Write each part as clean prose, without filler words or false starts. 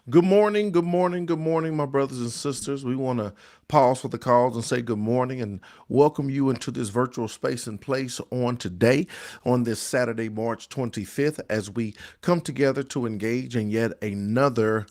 Good morning, good morning, good morning, my brothers and sisters. We want to pause for the calls and say good morning and welcome you into this virtual space and place on today, on this Saturday, March 25th, as we come together to engage in yet another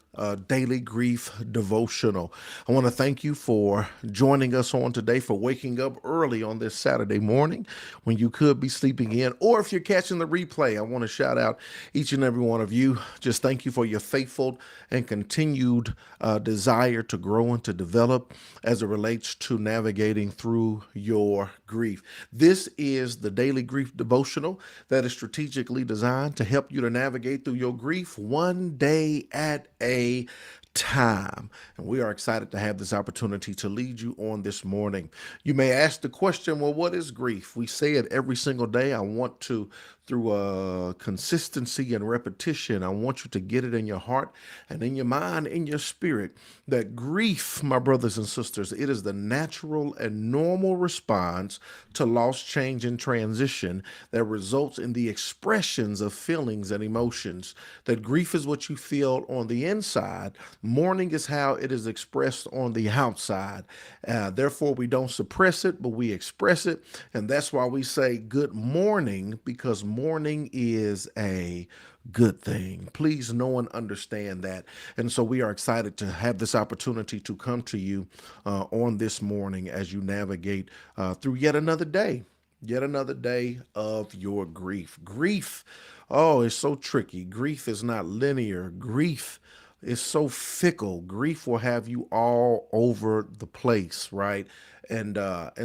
daily grief devotional. I want to thank you for joining us on today, for waking up early on this Saturday morning when you could be sleeping in, or if you're catching the replay, I want to shout out each and every one of you. Just thank you for your faithful and continued desire to grow and to develop as it relates to navigating through your grief. This is the daily grief devotional that is strategically designed to help you to navigate through your grief one day at a time. And we are excited to have this opportunity to lead you on this morning. You may ask the question, well, what is grief? We say it every single day. I want to, through consistency and repetition, I want you to get it in your heart and in your mind, in your spirit, that grief, my brothers and sisters, it is the natural and normal response to loss, change, and transition that results in the expressions of feelings and emotions. That grief is what you feel on the inside. Mourning is how it is expressed on the outside. Therefore, we don't suppress it, but we express it. And that's why we say good morning, because mourning is a good thing. Please know and understand that. And so we are excited to have this opportunity to come to you on this morning as you navigate through yet another day. Yet another day of your grief. Grief, oh, it's so tricky. Grief is not linear. Grief is so fickle. Grief will have you all over the place, right? And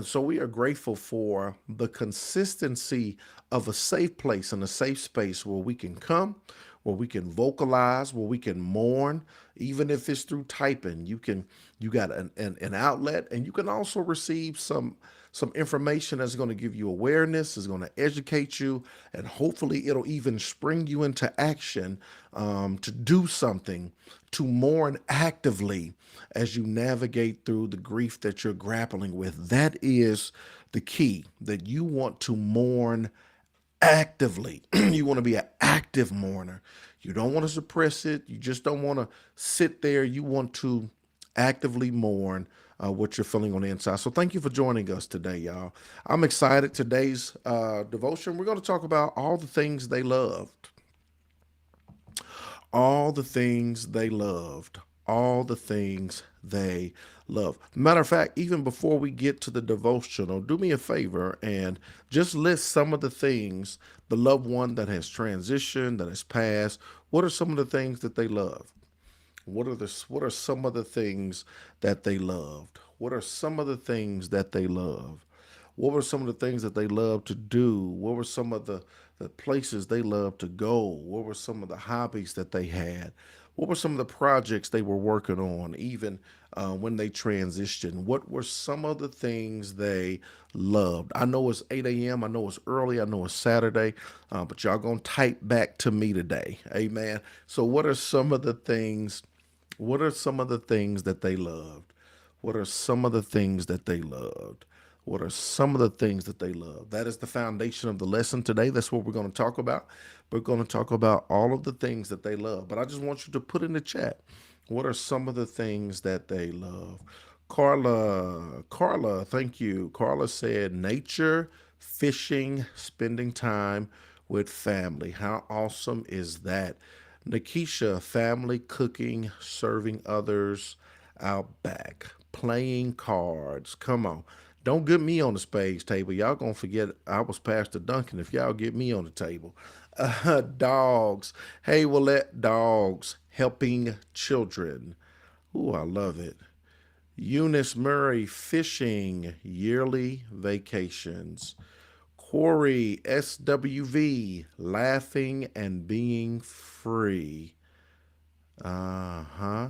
so we are grateful for the consistency of a safe place and a safe space where we can come, where we can vocalize, where we can mourn, even if it's through typing. You got an outlet, and you can also receive some information that's going to give you awareness, is going to educate you, and hopefully it'll even spring you into action to do something, to mourn actively as you navigate through the grief that you're grappling with. That is the key, that you want to mourn actively. You want to be an active mourner. You don't want to suppress it. You just don't want to sit there. You want to actively mourn what you're feeling on the inside. So thank you for joining us today, y'all. I'm excited. Today's devotion, we're going to talk about all the things they loved. All the things they loved. All the things they love. Matter of fact, even before we get to the devotional, do me a favor and just list some of the things, the loved one that has transitioned, that has passed. What are some of the things that they love? What are some of the things that they loved? What are some of the things that they love? What were some of the things that they loved to do? What were some of the places they loved to go? What were some of the hobbies that they had? What were some of the projects they were working on, even when they transitioned? What were some of the things they loved? I know it's 8 a.m. I know it's early. I know it's Saturday, but y'all gonna type back to me today. Amen. So, what are some of the things? What are some of the things that they loved? What are some of the things that they loved? What are some of the things that they love? That is the foundation of the lesson today. That's what we're going to talk about. We're going to talk about all of the things that they love. But I just want you to put in the chat, what are some of the things that they love? Carla, thank you. Carla said nature, fishing, spending time with family. How awesome is that? Nikisha, family, cooking, serving others out back, playing cards. Come on. Don't get me on the spades table. Y'all gonna forget I was Pastor Duncan if y'all get me on the table. Dogs. Hey, Willette, dogs. Helping children. Ooh, I love it. Eunice Murray, fishing, yearly vacations. Corey, SWV, laughing and being free. Uh huh.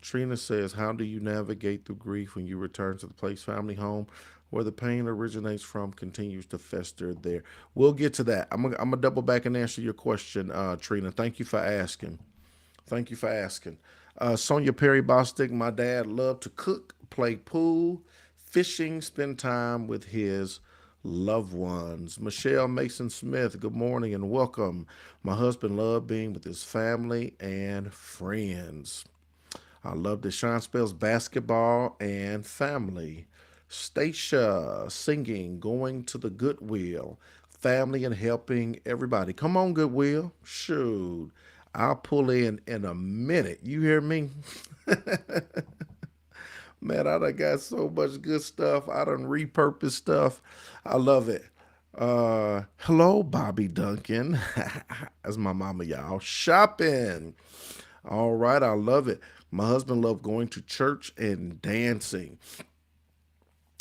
Trina says, how do you navigate through grief when you return to the place, family, home, where the pain originates from continues to fester there? We'll get to that. I'm gonna double back and answer your question, Trina. Thank you for asking. Thank you for asking. Sonia Perry Bostic, my dad loved to cook, play pool, fishing, spend time with his loved ones. Michelle Mason Smith, good morning and welcome. My husband loved being with his family and friends. I love that Sean spells basketball and family. Stacia singing, going to the Goodwill, family and helping everybody. Come on, Goodwill. Shoot. I'll pull in a minute. You hear me? Man, I done got so much good stuff. I done repurposed stuff. I love it. Hello, Bobby Duncan. That's my mama, y'all. Shopping. All right, I love it. My husband loved going to church and dancing.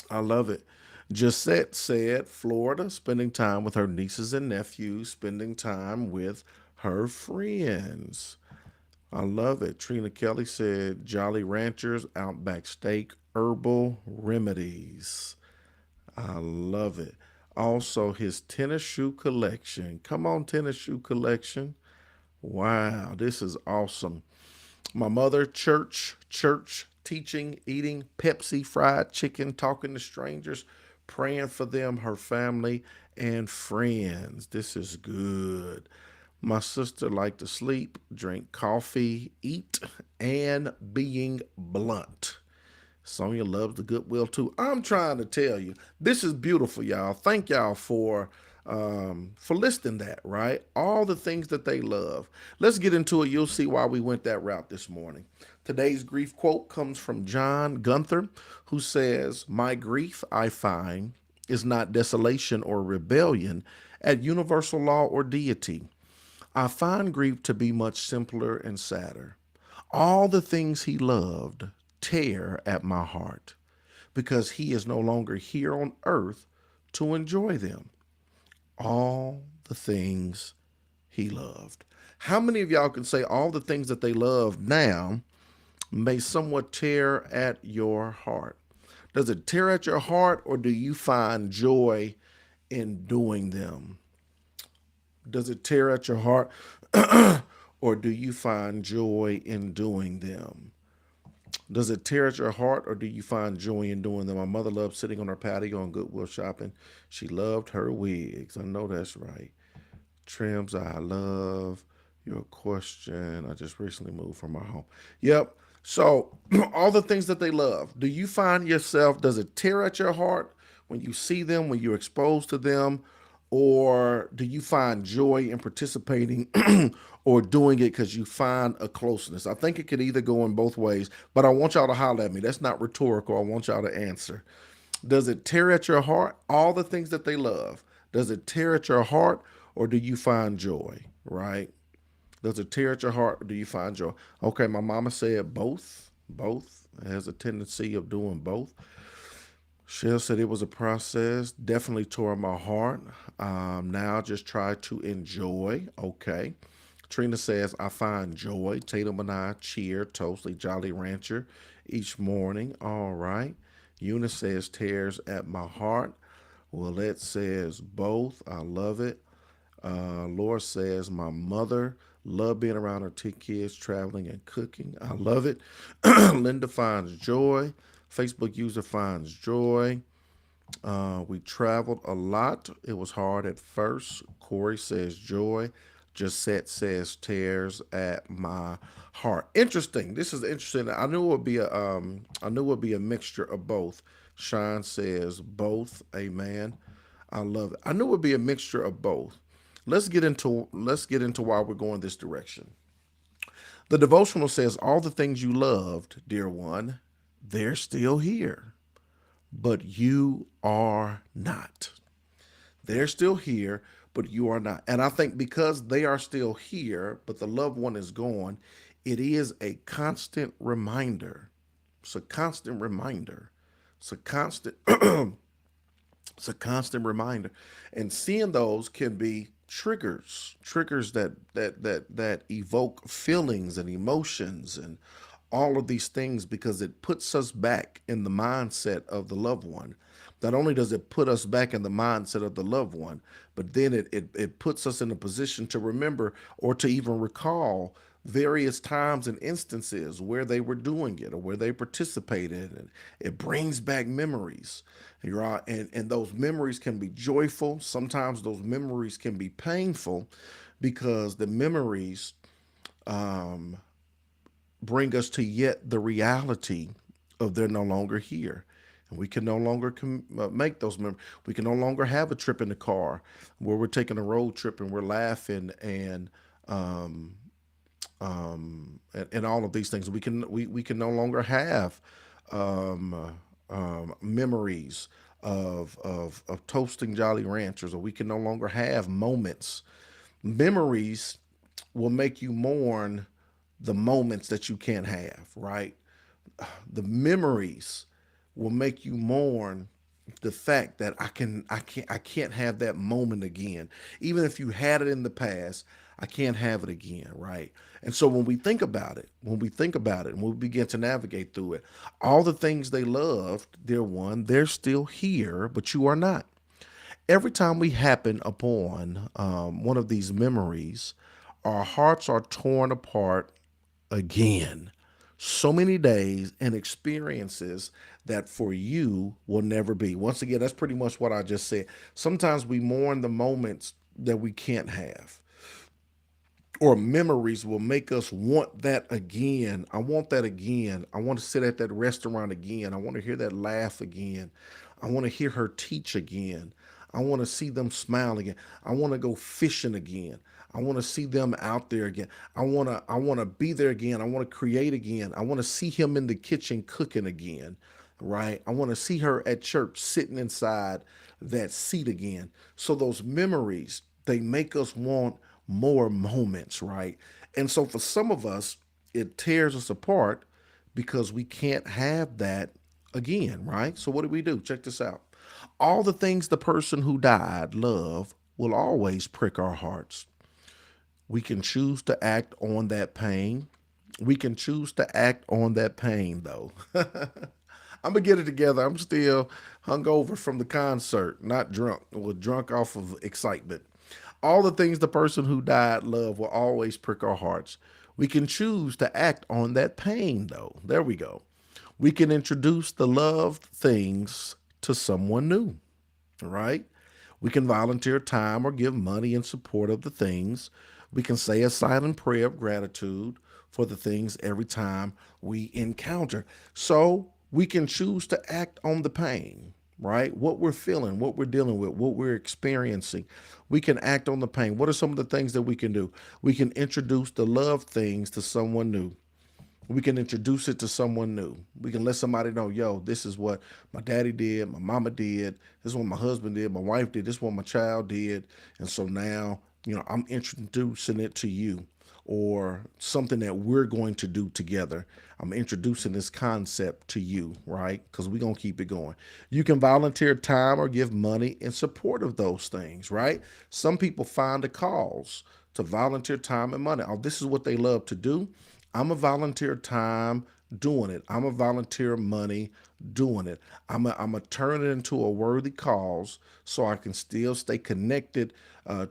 I love it. Gisette said Florida, spending time with her nieces and nephews, spending time with her friends. I love it. Trina Kelly said Jolly Ranchers, Outback Steak, Herbal Remedies. I love it. Also, his tennis shoe collection. Come on, tennis shoe collection. Wow, this is awesome. My mother, church, teaching, eating Pepsi, fried chicken, talking to strangers, praying for them, her family, and friends. This is good. My sister liked to sleep, drink coffee, eat, and being blunt. Sonya loves the goodwill too. I'm trying to tell you, this is beautiful, y'all. Thank y'all for listing that, right? All the things that they love. Let's get into it. You'll see why we went that route this morning. Today's grief quote comes from John Gunther, who says, "My grief, I find, is not desolation or rebellion at universal law or deity. I find grief to be much simpler and sadder. All the things he loved tear at my heart because he is no longer here on earth to enjoy them. All the things he loved." How many of y'all can say all the things that they love now may somewhat tear at your heart? Does it tear at your heart or do you find joy in doing them? Does it tear at your heart or do you find joy in doing them? Does it tear at your heart or do you find joy in doing them? My mother loved sitting on her patio and Goodwill shopping. She loved her wigs. I know that's right. Trims, I love your question. I just recently moved from my home. Yep. So, all the things that they love, do you find yourself, does it tear at your heart when you see them, when you're exposed to them? Or do you find joy in participating or doing it because you find a closeness? I think it could either go in both ways, but I want y'all to holler at me. That's not rhetorical. I want y'all to answer. Does it tear at your heart all the things that they love? Does it tear at your heart or do you find joy? Right? Does it tear at your heart or do you find joy? Okay, my mama said both. Both. It has a tendency of doing both. Shell said it was a process, definitely tore my heart. Now just try to enjoy. Okay. Trina says, I find joy. Tatum and I cheer, toast a Jolly Rancher each morning. All right. Eunice says, tears at my heart. Willette says, both. I love it. Laura says, my mother loved being around her two kids, traveling and cooking. I love it. Linda finds joy. Facebook user finds joy. We traveled a lot. It was hard at first. Corey says joy. Josette says tears at my heart. Interesting. This is interesting. I knew it would be a mixture of both. Sean says both. Amen. I love it. I knew it would be a mixture of both. Let's get into why we're going this direction. The devotional says all the things you loved, dear one, they're still here, but you are not. They're still here, but you are not. And I think because they are still here, but the loved one is gone, it is a constant reminder. It's a constant reminder. It's a constant it's a constant reminder. And seeing those can be triggers that evoke feelings and emotions and all of these things because it puts us back in the mindset of the loved one. Not only does it put us back in the mindset of the loved one, but then it puts us in a position to remember or to even recall various times and instances where they were doing it or where they participated. And it brings back memories. Right? And those memories can be joyful. Sometimes those memories can be painful because the memories bring us to yet the reality of they're no longer here. And we can no longer make those memories. We can no longer have a trip in the car where we're taking a road trip and we're laughing um, and all of these things. We can no longer have memories of toasting Jolly Ranchers, or we can no longer have moments. Memories will make you mourn the moments that you can't have, right? The memories will make you mourn the fact that I can't have that moment again. Even if you had it in the past, I can't have it again, right? And so when we think about it and we begin to navigate through it, all the things they loved, they're still here, but you are not. Every time we happen upon one of these memories, our hearts are torn apart again. So many days and experiences that for you will never be. Once again, that's pretty much what I just said. Sometimes we mourn the moments that we can't have, or memories will make us want that again. I want that again. I want to sit at that restaurant again. I want to hear that laugh again. I want to hear her teach again. I want to see them smile again. I want to go fishing again. I want to see them out there again. I want to be there again. I want to create again. I want to see him in the kitchen cooking again, right? I want to see her at church sitting inside that seat again. So those memories, they make us want more moments, right? And so for some of us, it tears us apart because we can't have that again, right? So what do we do? Check this out. All the things the person who died loved will always prick our hearts. We can choose to act on that pain. We can choose to act on that pain, though. I'm gonna get it together. I'm still hungover from the concert, not drunk. Well, drunk off of excitement. All the things the person who died loved will always prick our hearts. We can choose to act on that pain, though. There we go. We can introduce the loved things to someone new, right? We can volunteer time or give money in support of the things. We can say a silent prayer of gratitude for the things every time we encounter. So we can choose to act on the pain, right? What we're feeling, what we're dealing with, what we're experiencing. We can act on the pain. What are some of the things that we can do? We can introduce the love things to someone new. We can introduce it to someone new. We can let somebody know, yo, this is what my daddy did, my mama did, this is what my husband did, my wife did, this is what my child did. And so now, I'm introducing it to you, or something that we're going to do together. I'm introducing this concept to you, right? Because we're going to keep it going. You can volunteer time or give money in support of those things, right? Some people find a cause to volunteer time and money. Oh, this is what they love to do. I'm a volunteer time doing it. I'm a volunteer money doing it. I'm a turn it into a worthy cause so I can still stay connected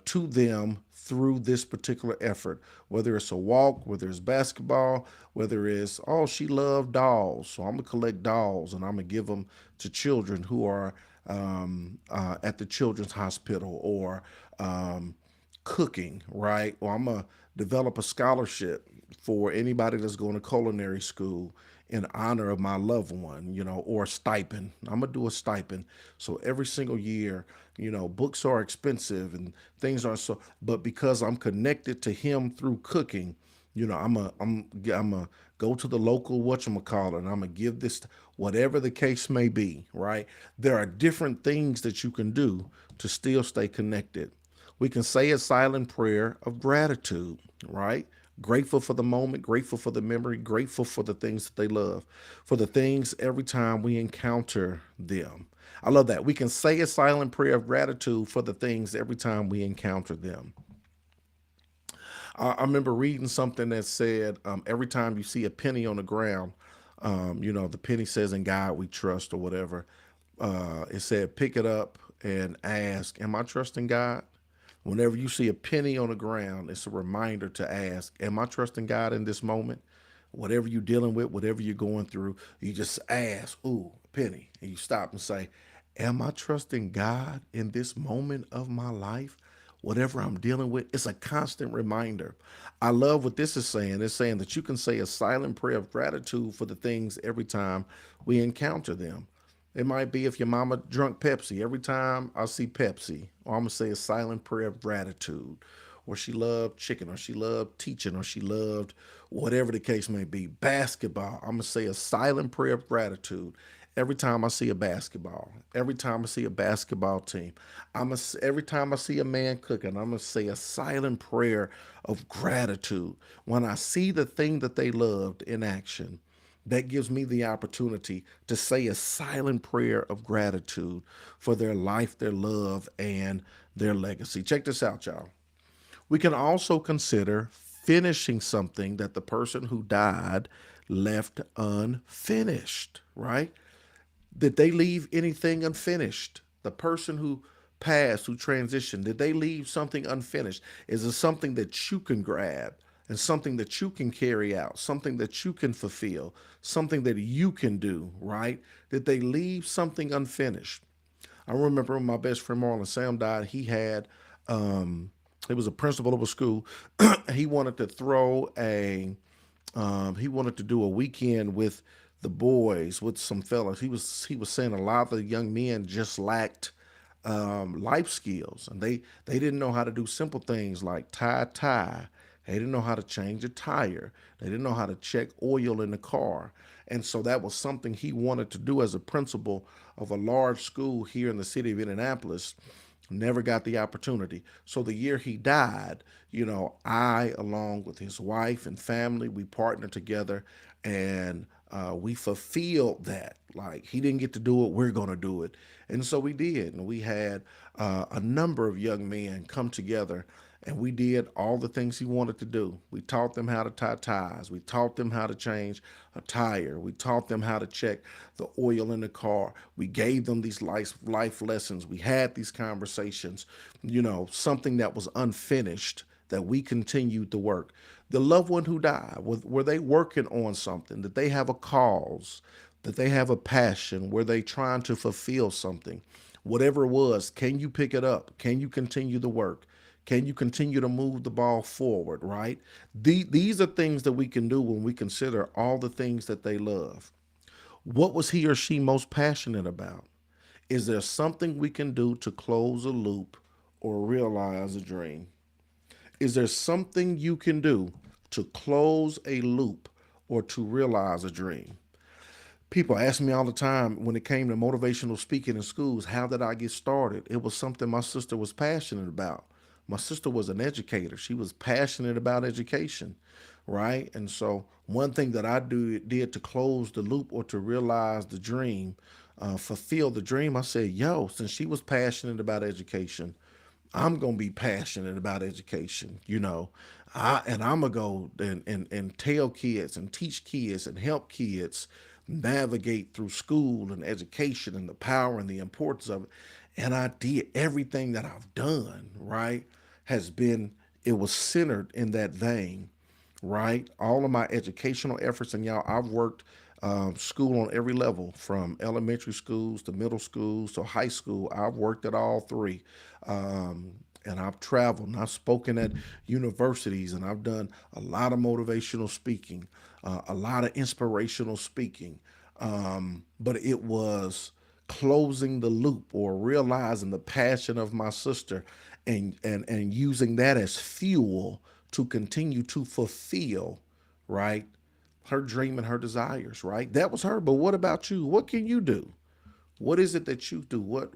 to them through this particular effort, whether it's a walk, whether it's basketball, whether it's, oh, she loved dolls, so I'm going to collect dolls and I'm going to give them to children who are at the children's hospital, or cooking, right? Or I'm going to develop a scholarship for anybody that's going to culinary school in honor of my loved one, or a stipend. I'm going to do a stipend. So every single year, books are expensive and things are so, but because I'm connected to him through cooking, I'm a go to the local whatchamacallit, and I'm gonna give this, whatever the case may be, right? There are different things that you can do to still stay connected. We can say a silent prayer of gratitude, right? Grateful for the moment, grateful for the memory, grateful for the things that they love, for the things every time we encounter them. I love that. We can say a silent prayer of gratitude for the things every time we encounter them. I remember reading something that said, every time you see a penny on the ground, the penny says, "In God we trust," or whatever. It said, pick it up and ask, "Am I trusting God?" Whenever you see a penny on the ground, it's a reminder to ask, "Am I trusting God in this moment?" Whatever you're dealing with, whatever you're going through, you just ask, "Ooh, a penny," and you stop and say, "Am I trusting God in this moment of my life?" whatever I'm dealing with. It's a constant reminder. I love what this is saying. It's saying that you can say a silent prayer of gratitude for the things every time we encounter them. It might be if your mama drunk Pepsi. Every time I see Pepsi, or I'm gonna say a silent prayer of gratitude, or she loved chicken, or she loved teaching, or she loved whatever the case may be. Basketball. I'm gonna say a silent prayer of gratitude every time I see a basketball. Every time I see a basketball team. Every time I see a man cooking. I'm gonna say a silent prayer of gratitude when I see the thing that they loved in action. That gives me the opportunity to say a silent prayer of gratitude for their life, their love, and their legacy. Check this out, y'all. We can also consider finishing something that the person who died left unfinished, right? Did they leave anything unfinished? The person who passed, who transitioned, did they leave something unfinished? Is it something that you can grab and something that you can carry out, something that you can fulfill, something that you can do, right? Did they leave something unfinished? I remember when my best friend Marlon Sam died, he was a principal of a school. He wanted to throw he wanted to do a weekend with the boys, with some fellas. He was saying a lot of the young men just lacked life skills, and they didn't know how to do simple things like tie a tie. They didn't know how to change a tire. They didn't know how to check oil in the car. And so that was something he wanted to do as a principal of a large school here in the city of Indianapolis. Never got the opportunity. So the year he died, I, along with his wife and family, we partnered together, and we fulfilled that. Like, he didn't get to do it, we're going to do it. And so we did. And we had a number of young men come together, and we did all the things he wanted to do. We taught them how to tie ties. We taught them how to change a tire. We taught them how to check the oil in the car. We gave them these life lessons. We had these conversations, something that was unfinished that we continued to work. The loved one who died, were they working on something? Did they have a cause? Did they have a passion? Were they trying to fulfill something? Whatever it was, can you pick it up? Can you continue the work? Can you continue to move the ball forward, right? These are things that we can do when we consider all the things that they love. What was he or she most passionate about? Is there something we can do to close a loop or realize a dream? Is there something you can do to close a loop or to realize a dream? People ask me all the time when it came to motivational speaking in schools, how did I get started? It was something my sister was passionate about. My sister was an educator. She was passionate about education, right? And so one thing that did to close the loop or to realize the dream, fulfill the dream, I said, yo, since she was passionate about education, I'm gonna be passionate about education, and I'm gonna go and tell kids and teach kids and help kids navigate through school and education and the power and the importance of it. And I did everything that I've done, right? Has been it was centered in that vein, right? All of my educational efforts, and y'all, I've worked school on every level, from elementary schools to middle schools to high school. I've worked at all three. And I've traveled and I've spoken at universities, and I've done a lot of motivational speaking, a lot of inspirational speaking. But it was closing the loop or realizing the passion of my sister, and using that as fuel to continue to fulfill, right, her dream and her desires, right? That was her. But what about you? What can you do? What is it that you do? What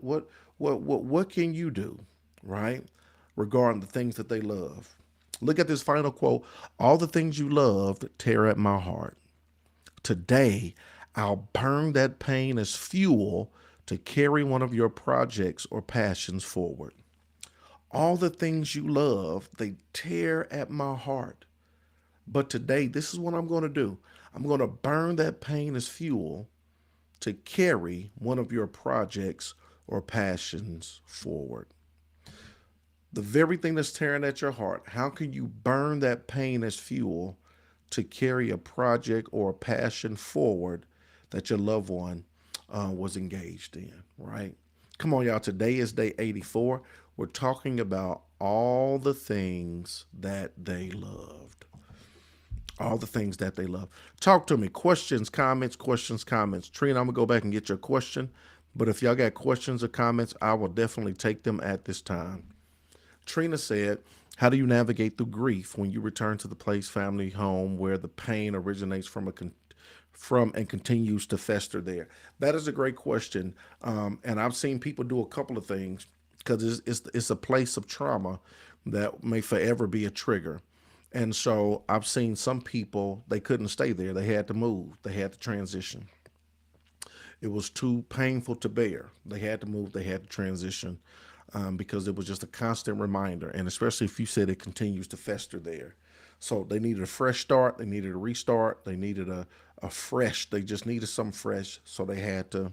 can you do, right? Regarding the things that they love. Look at this final quote. All the things you loved tear at my heart. Today, I'll burn that pain as fuel to carry one of your projects or passions forward. All the things you love, they tear at my heart. But today, this is what I'm going to do. I'm going to burn that pain as fuel to carry one of your projects or passions forward. The very thing that's tearing at your heart, how can you burn that pain as fuel to carry a project or a passion forward that your loved one was engaged in, right? Come on, y'all. Today is day 84. We're talking about all the things that they loved. All the things that they love. Talk to me. Questions, comments, questions, comments. Trina, I'm going to go back and get your question. But if y'all got questions or comments, I will definitely take them at this time. Trina said, how do you navigate through grief when you return to the place, family, home where the pain originates from and continues to fester there? That is a great question. And I've seen people do a couple of things because it's a place of trauma that may forever be a trigger. And so I've seen some people, they couldn't stay there. They had to move. They had to transition. It was too painful to bear. They had to move. They had to transition because it was just a constant reminder. And especially if you said it continues to fester there. So they needed a fresh start. They needed a restart. They needed a fresh. They just needed some fresh. So they had to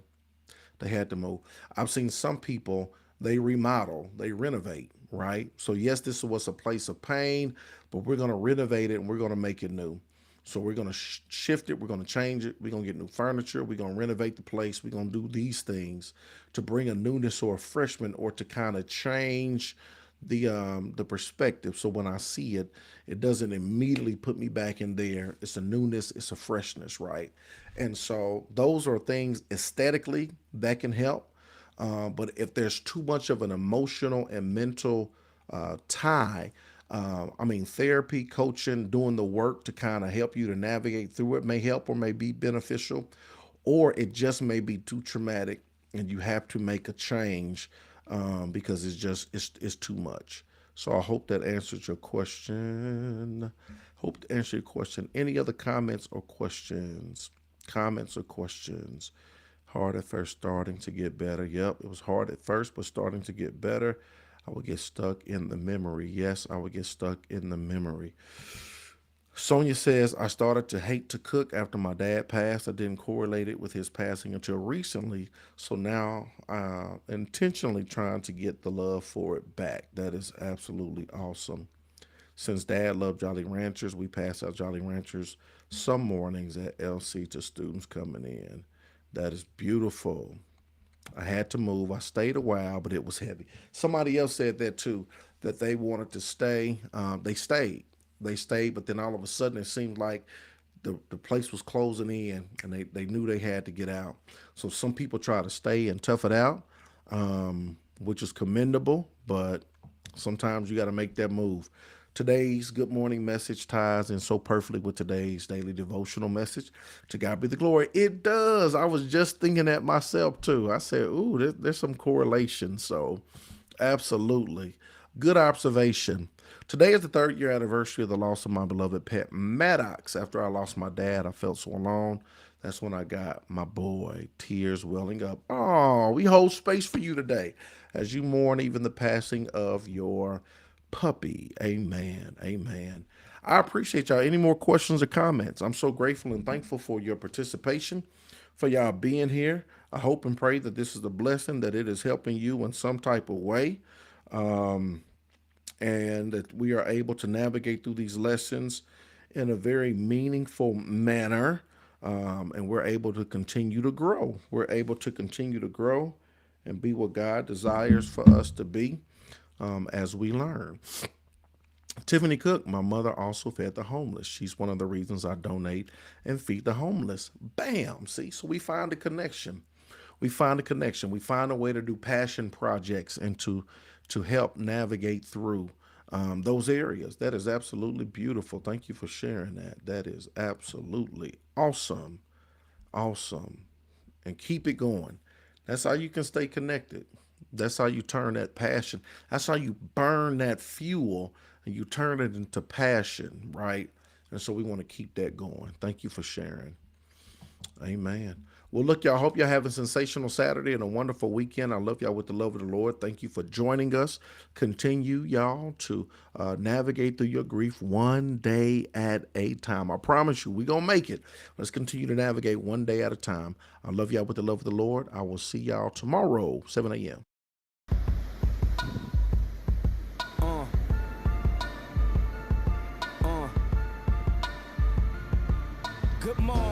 move. I've seen some people, they remodel, they renovate, right? So yes, this was a place of pain, but we're going to renovate it and we're going to make it new. So we're going to shift it. We're going to change it. We're going to get new furniture. We're going to renovate the place. We're going to do these things to bring a newness or a freshman or to kind of change the perspective. So when I see it, it doesn't immediately put me back in there. It's a newness. It's a freshness, right? And so those are things aesthetically that can help. But if there's too much of an emotional and mental tie, I mean, therapy, coaching, doing the work to kind of help you to navigate through it may help or may be beneficial, or it just may be too traumatic and you have to make a change because it's too much. So I hope that answers your question. Hope to answer your question. Any other comments or questions? Comments or questions? Hard at first, starting to get better. Yep, it was hard at first, but starting to get better. I would get stuck in the memory. Yes, I would get stuck in the memory. Sonia says, I started to hate to cook after my dad passed. I didn't correlate it with his passing until recently. So now intentionally trying to get the love for it back. That is absolutely awesome. Since dad loved Jolly Ranchers, we pass out Jolly Ranchers some mornings at LC to students coming in. That is beautiful. I had to move. I stayed a while, but it was heavy. Somebody else said that too, that they wanted to stay. They stayed. They stayed, but then all of a sudden it seemed like the place was closing in and they knew they had to get out. So some people try to stay and tough it out, which is commendable, but sometimes you got to make that move. Today's good morning message ties in so perfectly with today's daily devotional message. To God be the glory. It does. I was just thinking that myself too. I said, ooh, there's some correlation. So absolutely. Good observation. Today is the 3rd year anniversary of the loss of my beloved pet Maddox. After I lost my dad, I felt so alone. That's when I got my boy, tears welling up. Oh, we hold space for you today as you mourn even the passing of your puppy. Amen. Amen. I appreciate y'all. Any more questions or comments? I'm so grateful and thankful for your participation, for y'all being here. I hope and pray that this is a blessing, that it is helping you in some type of way, and that we are able to navigate through these lessons in a very meaningful manner, and we're able to continue to grow. We're able to continue to grow and be what God desires for us to be as we learn. Tiffany Cook, my mother also fed the homeless. She's one of the reasons I donate and feed the homeless. Bam! See, so we find a connection. We find a connection. We find a way to do passion projects and to help navigate through those areas. That is absolutely beautiful. Thank you for sharing that. That is absolutely awesome. Awesome. And keep it going. That's how you can stay connected. That's how you turn that passion. That's how you burn that fuel and you turn it into passion, right? And so we want to keep that going. Thank you for sharing. Amen. Well, look, y'all, hope y'all have a sensational Saturday and a wonderful weekend. I love y'all with the love of the Lord. Thank you for joining us. Continue, y'all, to navigate through your grief one day at a time. I promise you, we're going to make it. Let's continue to navigate one day at a time. I love y'all with the love of the Lord. I will see y'all tomorrow, 7 a.m. Good morning.